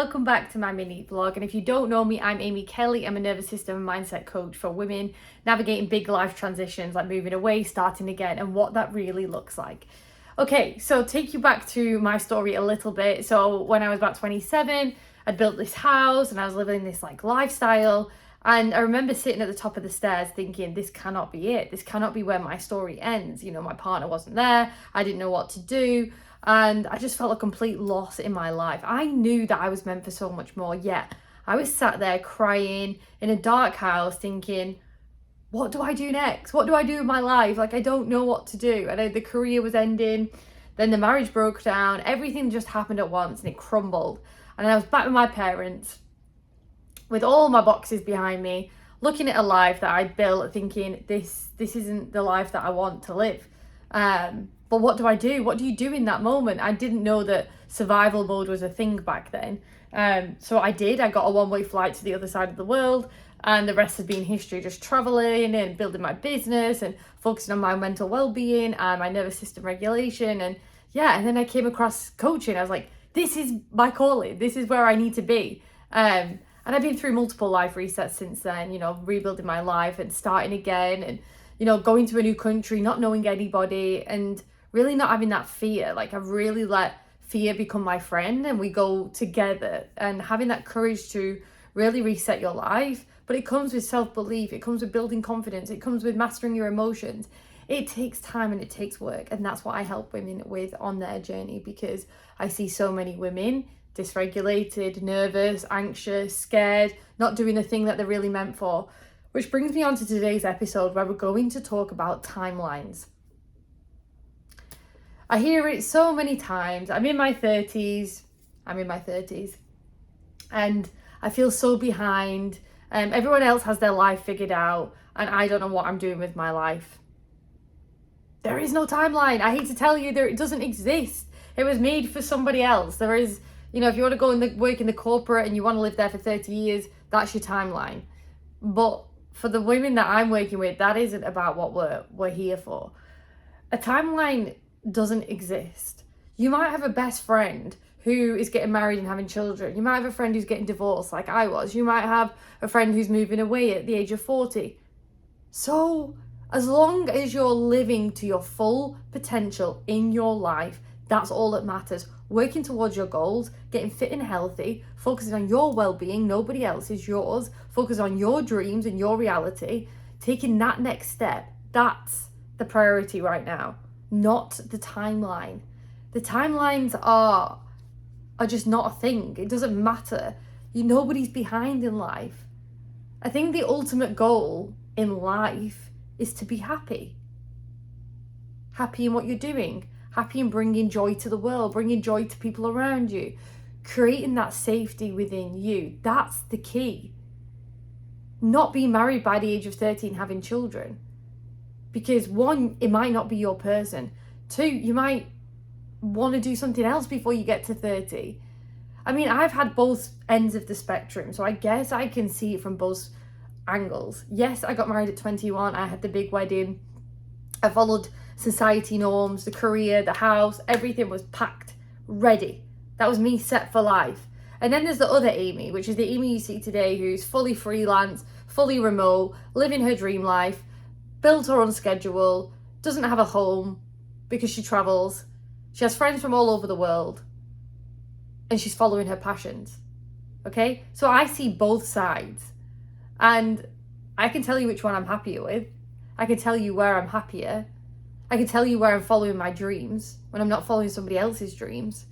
welcome back to my mini vlog. And if you don't know me, I'm Amy Kelly. I'm a nervous system and mindset coach for women navigating big life transitions like moving away, starting again, and what that really looks like. Okay, so take you back to my story a little bit. So when I was about 27, I'd built this house and I was living this like lifestyle. And I remember sitting at the top of the stairs thinking, this cannot be it. This cannot be where my story ends. You know, my partner wasn't there. I didn't know what to do. And I just felt a complete loss in my life. I knew that I was meant for so much more, yet I was sat there crying in a dark house thinking, what do I do next? What do I do with my life? Like, I don't know what to do. And the career was ending, then the marriage broke down, everything just happened at once and it crumbled. And I was back with my parents with all my boxes behind me, looking at a life that I'd built, thinking, this isn't the life that I want to live. But what do I do? What do you do in that moment? I didn't know that survival mode was a thing back then. So I got a one-way flight to the other side of the world, and the rest has been history, just traveling and building my business and focusing on my mental well-being and my nervous system regulation. And then I came across coaching. I was like, this is my calling. This is where I need to be. And I've been through multiple life resets since then, you know, rebuilding my life and starting again and, you know, going to a new country, not knowing anybody and really not having that fear. Like, I've really let fear become my friend and we go together, and having that courage to really reset your life. But it comes with self-belief. It comes with building confidence. It comes with mastering your emotions. It takes time and it takes work. And that's what I help women with on their journey, because I see so many women dysregulated, nervous, anxious, scared, not doing the thing that they're really meant for. Which brings me on to today's episode, where we're going to talk about timelines. I hear it so many times. I'm in my 30s, and I feel so behind. Everyone else has their life figured out, and I don't know what I'm doing with my life. There is no timeline. I hate to tell you, it doesn't exist. It was made for somebody else. There is, you know, if you want to go and work in the corporate and you want to live there for 30 years, that's your timeline. But for the women that I'm working with, that isn't about what we're here for. A timeline doesn't exist. You might have a best friend who is getting married and having children. You might have a friend who's getting divorced like I was. You might have a friend who's moving away at the age of 40. So as long as you're living to your full potential in your life, that's all that matters. Working towards your goals, getting fit and healthy, focusing on your well-being, nobody else's, yours, focus on your dreams and your reality, taking that next step. That's the priority right now, not the timeline. The timelines are just not a thing. It doesn't matter. Nobody's behind in life. I think the ultimate goal in life is to be happy. Happy in what you're doing. Happy in bringing joy to the world, bringing joy to people around you, creating that safety within you. That's the key. Not being married by the age of 30 and having children. Because one, it might not be your person. Two, you might want to do something else before you get to 30. I mean, I've had both ends of the spectrum, so I guess I can see it from both angles. Yes, I got married at 21. I had the big wedding. I followed society norms, the career, the house, everything was packed, ready. That was me set for life. And then there's the other Amy, which is the Amy you see today, who's fully freelance, fully remote, living her dream life, built her own schedule, doesn't have a home because she travels. She has friends from all over the world, and she's following her passions. Okay? So I see both sides, and I can tell you which one I'm happier with. I can tell you where I'm happier. I can tell you where I'm following my dreams when I'm not following somebody else's dreams.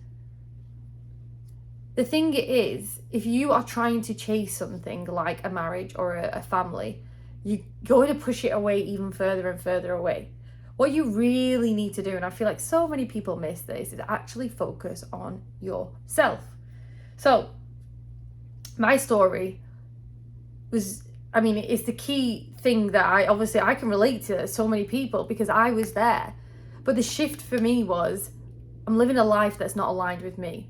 The thing is, if you are trying to chase something like a marriage or a family, you're going to push it away even further and further away. What you really need to do, and I feel like so many people miss this, is actually focus on yourself. So my story was, it's the key thing that I can relate to so many people because I was there. But the shift for me was, I'm living a life that's not aligned with me.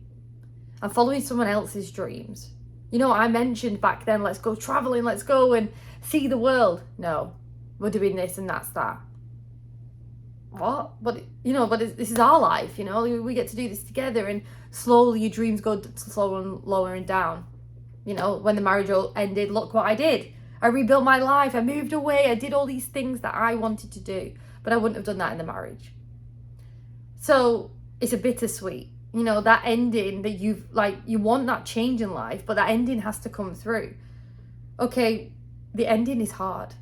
I'm following someone else's dreams. You know, I mentioned back then, let's go traveling, let's go and see the world. No, we're doing this and that's that. what? But, this is our life, we get to do this together. And slowly your dreams go slower and lower and down. When the marriage ended, look what I did. I rebuilt my life. I moved away. I did all these things that I wanted to do, but I wouldn't have done that in the marriage. So it's a bittersweet, that ending that you want that change in life, but that ending has to come through. Okay, the ending is hard.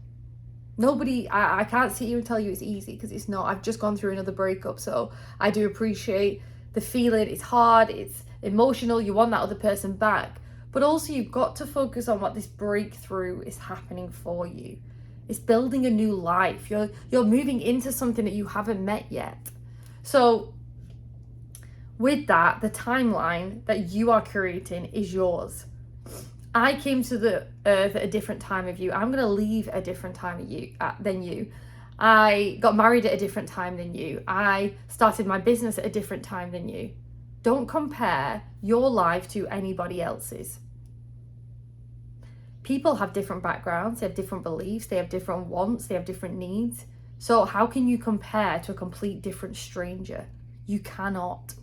I can't sit here and tell you it's easy, because it's not. I've just gone through another breakup, so I do appreciate the feeling. It's hard, it's emotional, you want that other person back. But also you've got to focus on what this breakthrough is happening for you. It's building a new life. You're moving into something that you haven't met yet. So with that, the timeline that you are creating is yours. I came to the earth at a different time of you. I'm going to leave at a different time than you. I got married at a different time than you. I started my business at a different time than you. Don't compare your life to anybody else's. People have different backgrounds, they have different beliefs, they have different wants, they have different needs. So how can you compare to a complete different stranger? You cannot.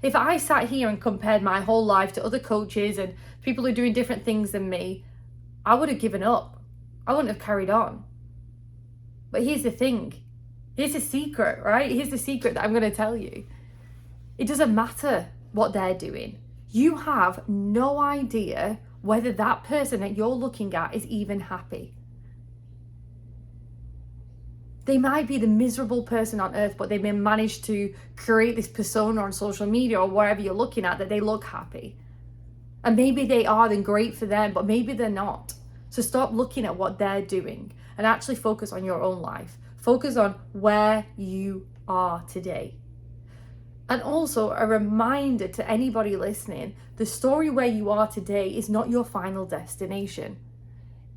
If I sat here and compared my whole life to other coaches and people who are doing different things than me, I would have given up. I wouldn't have carried on. But here's the thing. Here's the secret, right? Here's the secret that I'm going to tell you. It doesn't matter what they're doing. You have no idea whether that person that you're looking at is even happy. They might be the miserable person on earth, but they may manage to create this persona on social media or wherever you're looking at that they look happy. And maybe they are, then great for them, but maybe they're not. So stop looking at what they're doing and actually focus on your own life. Focus on where you are today. And also a reminder to anybody listening, the story where you are today is not your final destination.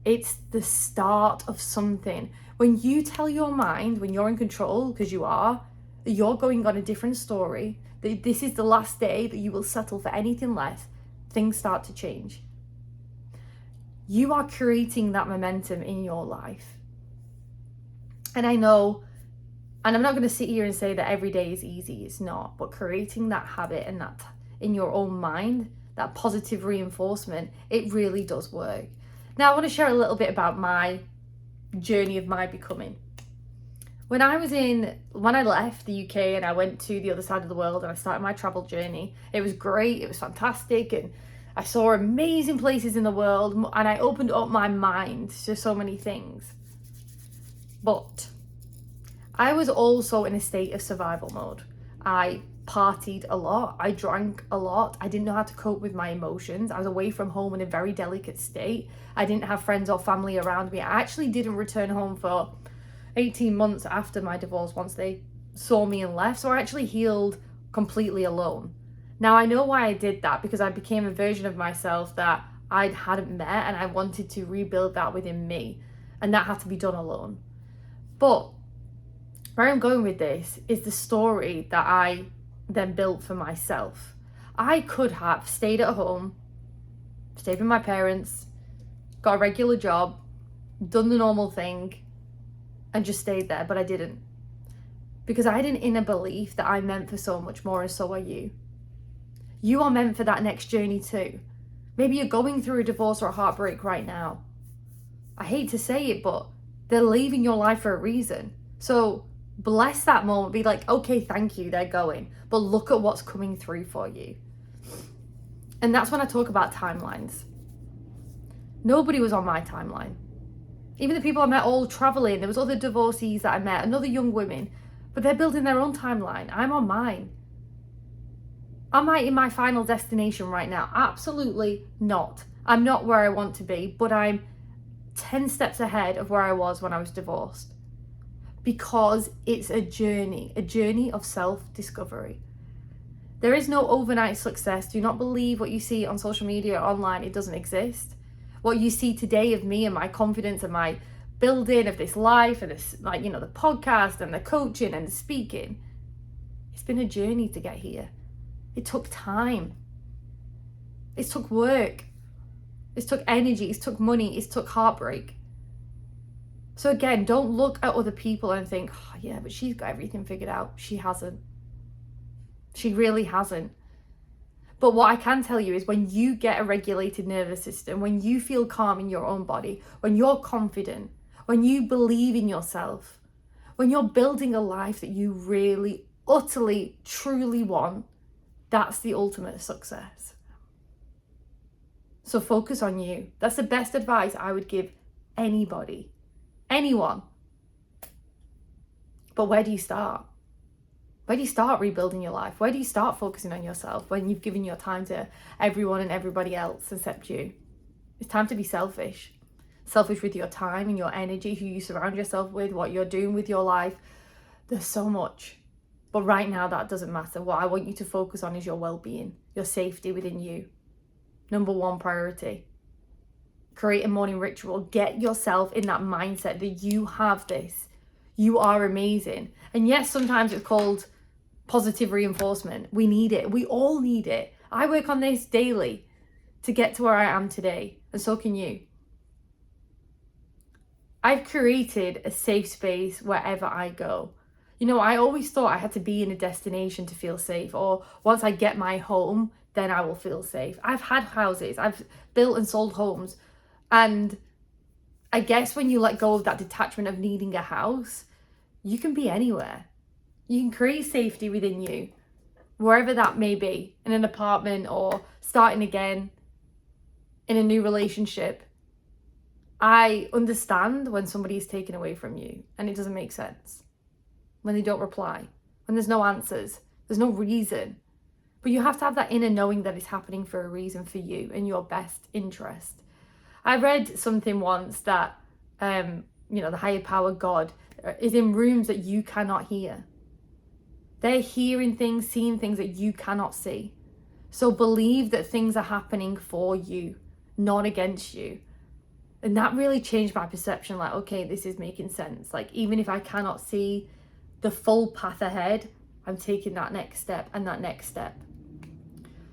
It's the start of something. When you tell your mind, when you're in control, because you are, that you're going on a different story, that this is the last day, that you will settle for anything less, things start to change. You are creating that momentum in your life. And I know, and I'm not going to sit here and say that every day is easy, it's not, but creating that habit and that in your own mind, that positive reinforcement, it really does work. Now I want to share a little bit about my journey of my becoming. When I left the UK and I went to the other side of the world and I started my travel journey, it was great, it was fantastic, and I saw amazing places in the world and I opened up my mind to so many things. But I was also in a state of survival mode. I partied a lot, I drank a lot, I didn't know how to cope with my emotions. I was away from home in a very delicate state. I didn't have friends or family around me. I actually didn't return home for 18 months after my divorce once they saw me and left. So I actually healed completely alone. Now I know why I did that, because I became a version of myself that I hadn't met and I wanted to rebuild that within me, and that had to be done alone. But where I'm going with this is the story that I then built for myself. I could have stayed at home, stayed with my parents, got a regular job, done the normal thing, and just stayed there, but I didn't. Because I had an inner belief that I'm meant for so much more, and so are you. You are meant for that next journey too. Maybe you're going through a divorce or a heartbreak right now. I hate to say it, but they're leaving your life for a reason. So bless that moment. Be like, okay, thank you, they're going. But look at what's coming through for you. And that's when I talk about timelines. Nobody was on my timeline. Even the people I met all traveling, there was other divorcees that I met, and other young women, but they're building their own timeline. I'm on mine. Am I in my final destination right now? Absolutely not. I'm not where I want to be, but I'm 10 steps ahead of where I was when I was divorced. Because it's a journey of self-discovery. There is no overnight success. Do not believe what you see on social media or online. It doesn't exist. What you see today of me and my confidence and my building of this life and this, the podcast and the coaching and the speaking, it's been a journey to get here. It took time. It took work. It took energy. It took money. It took heartbreak. So again, don't look at other people and think, oh yeah, but she's got everything figured out. She hasn't. She really hasn't. But what I can tell you is when you get a regulated nervous system, when you feel calm in your own body, when you're confident, when you believe in yourself, when you're building a life that you really, utterly, truly want, that's the ultimate success. So focus on you. That's the best advice I would give anybody, anyone. But where do you start? Where do you start rebuilding your life? Where do you start focusing on yourself when you've given your time to everyone and everybody else except you? It's time to be selfish. Selfish with your time and your energy, who you surround yourself with, what you're doing with your life. There's so much. But right now, that doesn't matter. What I want you to focus on is your well-being, your safety within you. Number one priority. Create a morning ritual. Get yourself in that mindset that you have this. You are amazing. And yes, sometimes it's called positive reinforcement. We need it. We all need it. I work on this daily to get to where I am today, and so can you. I've created a safe space wherever I go. You know, I always thought I had to be in a destination to feel safe, or once I get my home, then I will feel safe. I've had houses, I've built and sold homes, and I guess when you let go of that detachment of needing a house, you can be anywhere. You can create safety within you, wherever that may be, in an apartment or starting again in a new relationship. I understand when somebody is taken away from you and it doesn't make sense. When they don't reply, when there's no answers, there's no reason. But you have to have that inner knowing that it's happening for a reason for you in your best interest. I read something once that, the higher power, God, is in rooms that you cannot hear. They're hearing things, seeing things that you cannot see. So believe that things are happening for you, not against you. And that really changed my perception. Like, okay, this is making sense. Like, even if I cannot see the full path ahead, I'm taking that next step and that next step.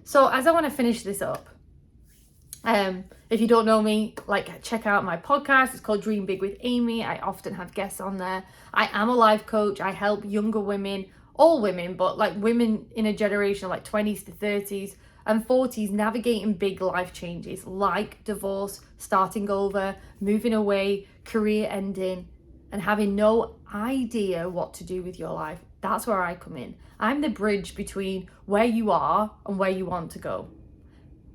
So as I want to finish this up, if you don't know me, check out my podcast. It's called Dream Big with Amy. I often have guests on there. I am a life coach. I help younger women, all women, but women in a generation of 20s to 30s and 40s navigating big life changes like divorce, starting over, moving away, career ending, and having no idea what to do with your life. That's where I come in. I'm the bridge between where you are and where you want to go,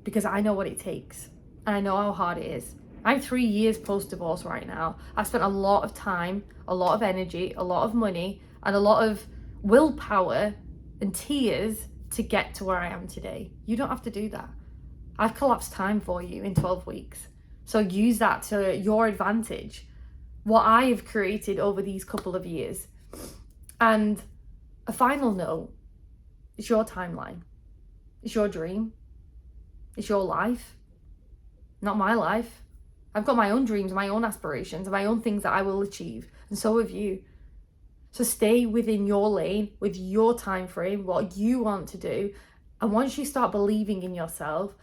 because I know what it takes and I know how hard it is. I'm 3 years post-divorce right now. I've spent a lot of time, a lot of energy, a lot of money, and a lot of willpower and tears to get to where I am today. You don't have to do that. I've collapsed time for you in 12 weeks. So use that to your advantage. What I have created over these couple of years. And a final note, it's your timeline. It's your dream. It's your life, not my life. I've got my own dreams, my own aspirations, my own things that I will achieve. And so have you. So stay within your lane, with your time frame, what you want to do. And once you start believing in yourself,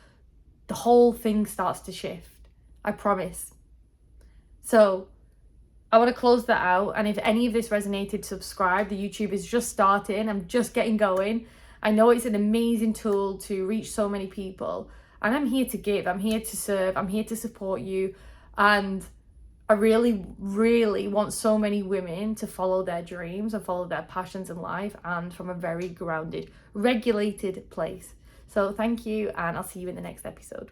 the whole thing starts to shift. I promise. So I want to close that out. And if any of this resonated, subscribe. The YouTube is just starting. I'm just getting going. I know it's an amazing tool to reach so many people. And I'm here to give. I'm here to serve. I'm here to support you. And I really, really want so many women to follow their dreams and follow their passions in life, and from a very grounded, regulated place. So thank you, and I'll see you in the next episode.